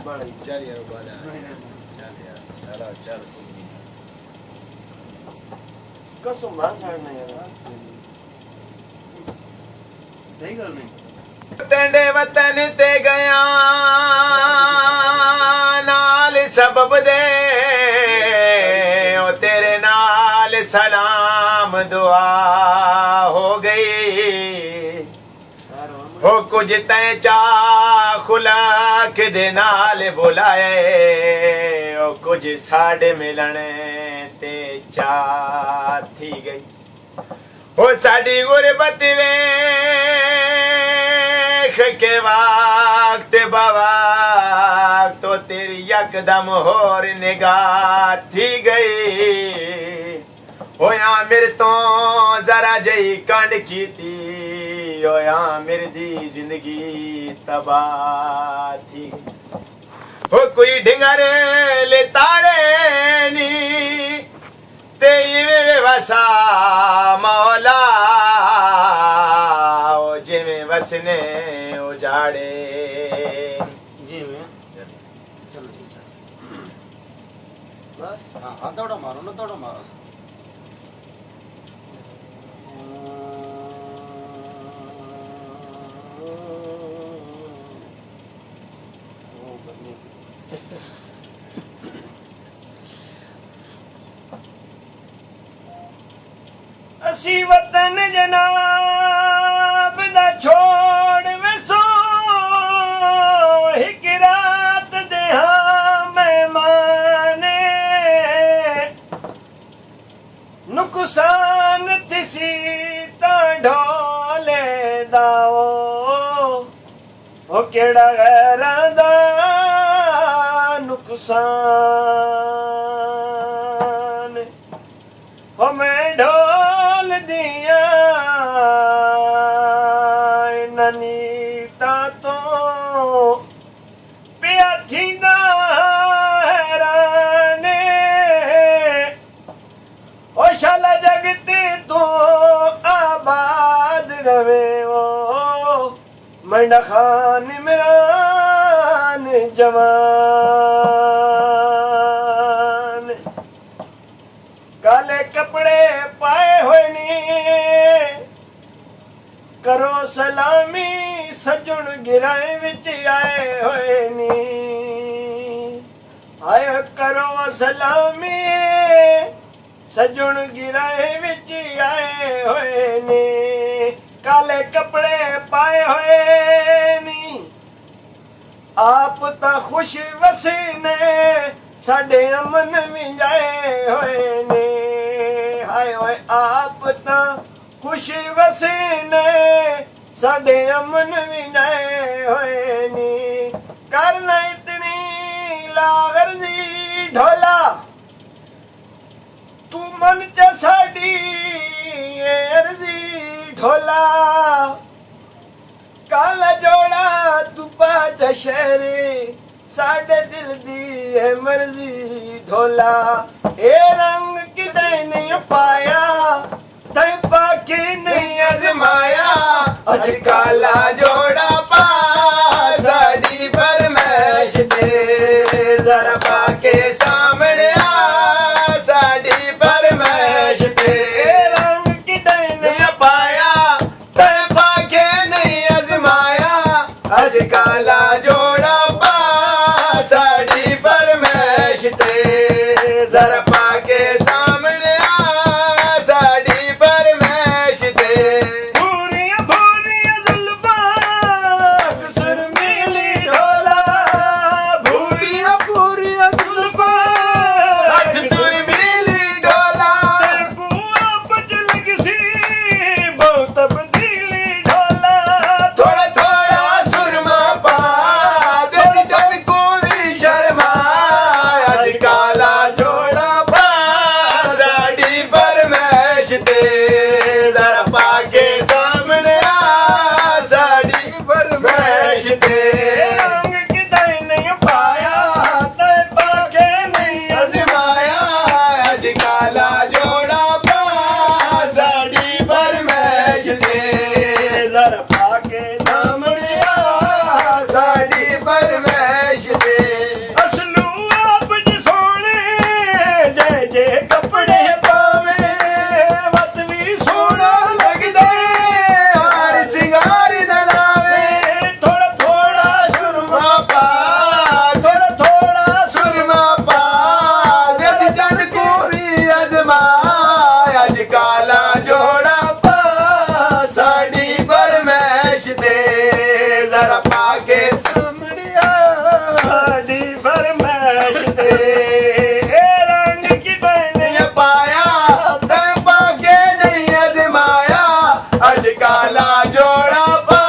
चल यार बाला चल यार चलो चल कसम ना छाड़ना यार सही गल नहीं तेरे वतन ते गया नाल सबब दे ओ तेरे नाल सलाम दुआ हो गई हो कुछ तै चा खुलाक दे नाल बुलाए ओ कुछ साढ़े मिलने ते चा थी गई हो साड़ी गुरबत वेख के वक्त बवाक तो तेरी यकदम होर निगाह थी गई होया मेरे तो जरा जई कंड कीती होया मेरी दी जिंदगी तबाह थी हो कोई ढिंगर ले तारे नी ते वसा मौला ओ जिमें वसने उजाड़े जिमें चलो जी बस हाँ हाँ दौड़ा मारो ना दौड़ा मारो असी वतन जनाब दा छोड़ वसो हिक रात दे हाँ मेहमाने नुकसान थिसी ता ढोले दाओ हो केड़ा गैरां दा नुकसान हो मैं ढोल दिया ननीता तो पिया थींदा हैराने ओ शाला जगते तो आबाद रवे ओ मंडा खान इमरान जवान काले कपड़े पाए हुए नी करो सलामी सजुन गिराए विच आए हुए नी आयो करो सलामी सजुन गिराए विच आए हुए नी काले कपड़े पाए हुए नी आप ता खुश वसीने साडे अमन विंजाए होए ने हाय होए आप ता खुश वसीने साडे अमन विंजाए होए ने करना इतनी लागरजी ढोला तू मन च साडी अर्जी ढोला काला जोड़ा तू पाच शहरे साडे दिल दी है मर्जी ढोला ए रंग किदे नहीं पाया तै पाके नहीं आजमाया अज काला जोड़ा पा साड़ी फरमाइश दे जरा पाके सामने आ साड़ी फरमाइश दे रंग किदे नहीं पाया तै पाके नहीं आजमाया अज काला जोड़ा पा साड़ी फरमाइश ते जरा पाके सामने आ साड़ी फरमाइश ते भूरिया भूरिया जुल्फा सुरमीली ढोला भूरिया भूरिया जुल्फा सुरमीली ढोला बच लगसी बहुत तब्दीली ढोला थोड़ा थोड़ा सुरमा पा देसी जन को भी शर्मा आज काला जोड़ा ਤੇ ਜ਼ਰਾ ਪਾ ਕੇ ਸਾਹਮਣਿਆ ਸਾਡੀ ਫਰਮਾਇਸ਼ ਤੇ ਇਹ ਰੰਗ ਕਿਤੇ ਨਹੀਂ ਪਾਇਆ ਤੇ ਪਾ ਕੇ ਨਹੀਂ ਅਜ਼ਮਾਇਆ ਅੱਜ ਕਾਲਾ ਜੋੜਾ ਪਾ